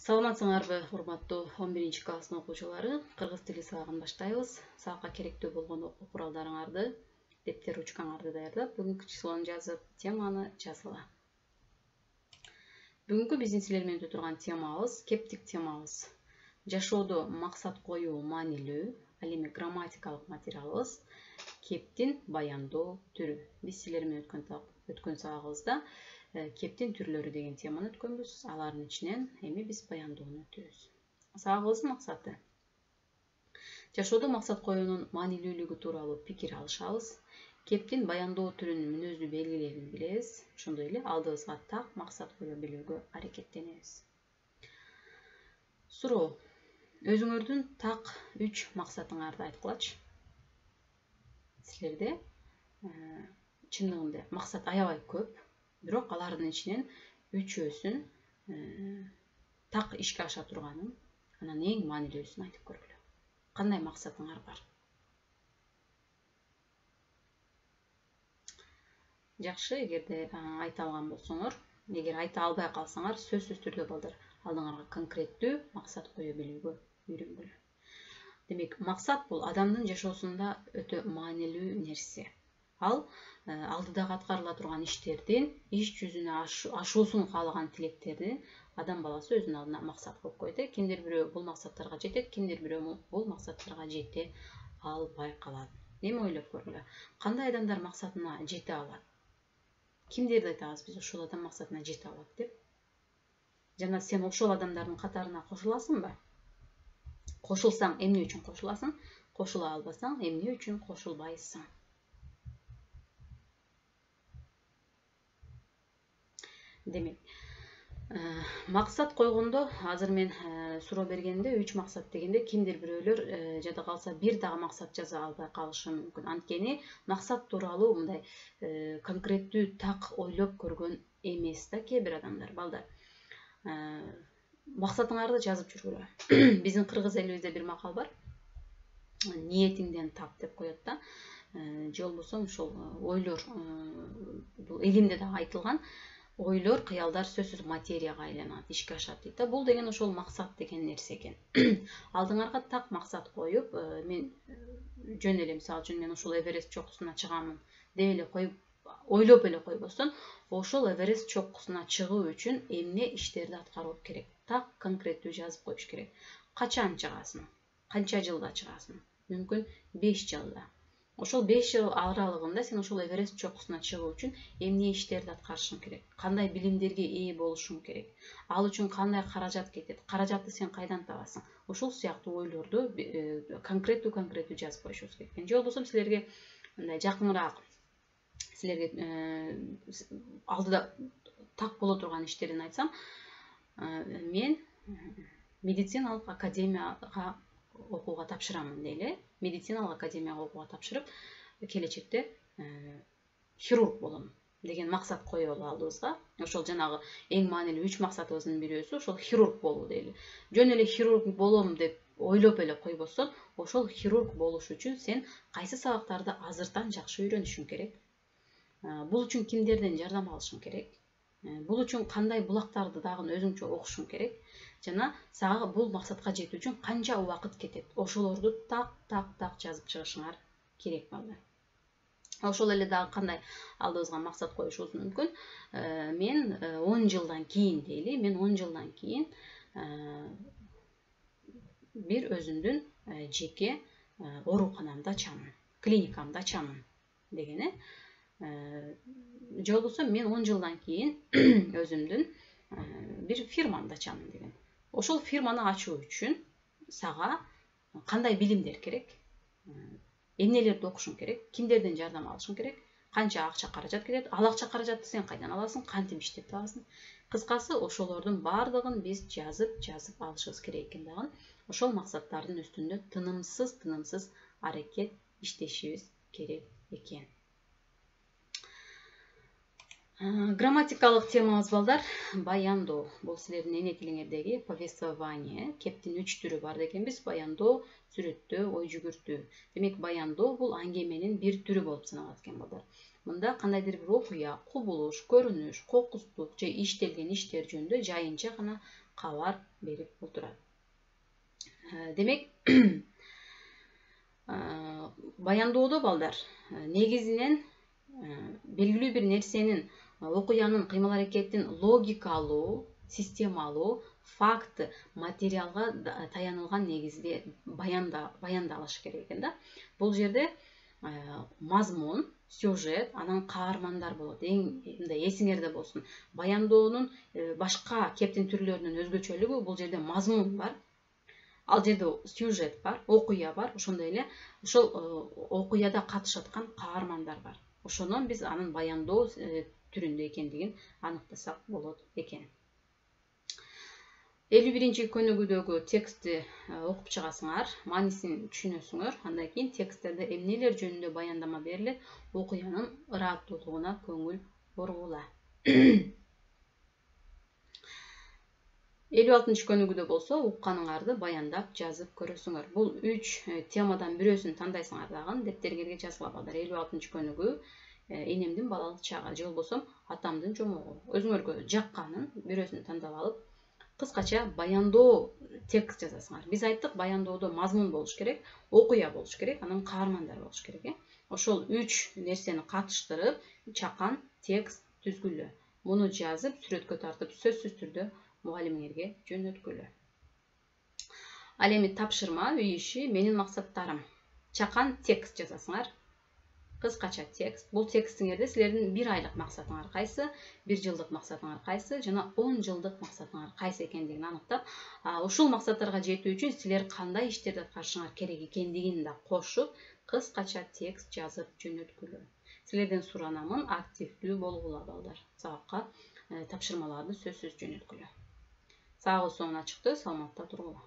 Саламатсыңарбы, урматтуу 11 класстын окуучулары? Кыргыз тили сабагын баштайбыз. Сабакка керектүү болгон окуу куралдарыңарды, дептер, ручкаңарды даярдап, бүгүнкү числону жазып, теманы жазгыла. Бүгүнкү биздин силер менен өтө турган темабыз кептик темабыз. Жашоодо максат коюу маанилүү. Ал эми грамматикалык материалыбыз кептин баяндоо түрү. Биз силер менен өткөн сабагыбызда кептин түрлөрү деген теманы өткөнбүз. Алардын ичинен эми биз баяндоону өтөбүз. Сабагыбыздын максаты жашоодо максат коюунун маанилүүлүгү тууралуу пикир алышабыз. Кептин баяндоо түрүнүн мүнөздүү белгилерин билебиз. Ошондой эле алдыбызга так максат кое билүүгө аракеттенебиз. Суроо: өзүңөрдүн так 3 максатыңарды айткылачы. Силерде чындыгында максат аябай көп, бирок алардын ичинен үчөөсүн так ишке аша турганын, анан эң маанилүүсүн айтып көргүлө. Кандай максатыңар бар? Жакшы, эгерде айта алган болсоңор, эгер айта албай калсаңар, сөзсүз түрдө балдар алдыңарга конкреттүү максат кое билүүгө үйрөнгүлө. Демек, максат бул адамдын жашоосунда өтө маанилүү нерсе. Ал алдыдагы аткарыла турган иштердин иш жүзүнө ашуусун каалаган тилектерди адам баласы өзүнүн алдына максат кылып коет. Кимдир бирөө бул максаттарга жетет, кимдир бирөө бул максаттарга жете албай калат. Эми ойлоп көргүлө. Кандай адамдар максатына жете алат? Кимдерди айтабыз биз ошол адам максатына жете алат деп? Жана сен ошол адамдардын катарына кошуласыңбы? Кошулсаң, эмне үчүн кошуласың? Кошула албасаң, эмне үчүн кошулбайсың? Демек, максат койгондо, азыр мен суроо бергенде 3 максат дегенде кимдир бирөөлөр жада калса бир дагы максат жаза албай калышы мүмкүн. Анткени максат тууралуу мындай конкреттүү так ойлоп көргөн эмес да кээ бир адамдар. Балдар, максатыңарды жазып жүргүлө. Биздин кыргыз элибизде бир макал бар. Ниетиңден тап деп коет да. Же болбосо ошол ойлор, бул элимде да айтылган, ойлор, кыялдар сөзсүз материяга айланат, ишке ашат дейт да. Бул деген ошол максат деген нерсе экен. Алдыңарга так максат коюп, мен жөн эле мисалы үчүн мен ушул Эверест чокусуна чыгамын деп эле коюп, ойлоп эле койбостон, ошол Эверест чокусуна чыгуу үчүн эмне иштерди аткаруу керек? Так конкреттүү жазып коюш керек. Качан чыгасың? Канча жылда чыгасың? Мүмкүн 5 жылда. Ошол 5 жыл аралыгында сен ошол Эверест чокусуна чыгуу үчүн эмне иштерди аткарышың керек? Кандай билимдерге ээ болушуң керек? Ал үчүн кандай каражат кетет? Каражатты сен кайдан табасың? Ошол сыяктуу ойлорду конкреттүү жазып коюшубуз керек. Же болбосо силерге мындай жакыныраак, силерге алдыда так боло турган иштерин айтсам, мен медициналык академияга окууга тапшырамын дейли. Медициналык академияга окууга тапшырып, келечекте хирург болом деген максат коелу алдыбызга. Ошол жанагы эң маанилүү 3 максатыбыздын бирөөсү ошол хирург болуу дейли. Жөн эле хирург болом деп ойлоп эле койбостон, ошол хирург болуш үчүн сен кайсы сабактарды азыртан жакшы үйрөнүшүң керек? Бул үчүн кимдерден жардам алышың керек? Бул үчүн кандай булактарды дагы өзүңчө окушуң керек? Жана сага бул максатка жетүү үчүн канча убакыт кетет? Ошолорду так жазып чыгышыңар керек балдар. Ошол эле дагы кандай алдыбызга максат коюшубуз мүмкүн? Мен 10 жылдан кийин дейли, мен 10 жылдан кийин бир өзүмдүн жеке ооруканамды ачамын, клиникамды ачамын дегени. Же болбосо мен 10 жылдан кийин өзүмдүн бир фирмамды ачамын деген. Ошол фирманы ачуу үчүн сага кандай билимдер керек? Эмнелерди окушуң керек? Кимдерден жардам алышың керек? Канча акча каражат кетет? Ал акча каражатты сен кайдан аласың? Кантип иштеп табасың? Кыскасы, ошолордун бардыгын биз жазып алышыбыз керек экен дагы. Ошол максаттардын үстүндө тынымсыз аракет иштешибиз керек экен. Грамматикалык темабыз балдар баяндоо. Бул силердин эне тилиңердеги повествование. Кептин 3 түрү бар дегенбиз: баяндоо, сүрөттөө, ой жүгүртүү. Демек, баяндоо бул аңгеменин бир түрү болуп саналат экен балдар. мында кандайдыр бир окуя, кубулуш, көрүнүш, кокустук же иштелген иштер жөнүндө жайынча гана кабар берип отурат. Демек, баяндоодо балдар негизинен белгилүү бир нерсенин, окуянын кыймыл аракетин логикалуу, системалуу, факт, материалга таянылган негизде баяндалыш керек экен да. Бул жерде мазмун, сюжет, анан каармандар болот. Мындай эсиңерде болсун. Баяндоонун башка кептин түрлөрүнүн өзгөчөлүгү бул жерде мазмун бар. Ал жерде сюжет бар, окуя бар, ошондой эле ошол окуяда катышаткан каармандар бар. Ошондон биз анын баяндоо түрүндө экендигин аныктасак болот экен. 51-нчи көнүгүүдөгү текстти окуп чыгасыңар, маанисин түшүнөсүңөр. Андан кийин тексттерде эмнелер жөнүндө баяндама берилет, окуянын ыраттуулугуна көңүл бургула. 56-нчы көнүгүүдө болсо укканыңарды баяндап жазып көрөсүңөр. Бул 3 темадан бирөөсүн тандайсыңар дагы, дептериңерге жазгыла балдар. 56-нчы көнүгүү энемдин балалык чагы же болбосо атамдын жомогу. Өзүңөргө жакканын бирөөсүн тандап алып, кыскача баяндоо текст жазасыңар. Биз айттык, баяндоодо мазмун болуш керек, окуя болуш керек, анан каармандар болуш керек. Ошол 3 нерсени катыштырып, чакан текст түзгүлө. Муну жазып, сүрөткө тартып, сөзсүз түрдө мугалимиңерге жөнөткүлө. Ал эми тапшырма, үй иши, менин максаттарым. Чакан текст жазасыңар. Кыскача текст. Бул текстиңерде силердин 1 айлык максатыңар кайсы, 1 жылдык максатыңар кайсы, жана 10 жылдык максатыңар кайсы экендигин аныктап, ушул максаттарга жетүү үчүн силер кандай иштерди аткарышыңар керек экендигин да кошуп, кыскача текст жазып жөнөткүлө. Силерден суранамын, активдүү болгула балдар. Сабакка тапшырмаларды сөзсүз жөнөткүлө. Сагы соң ачыкты, саламатта тургула.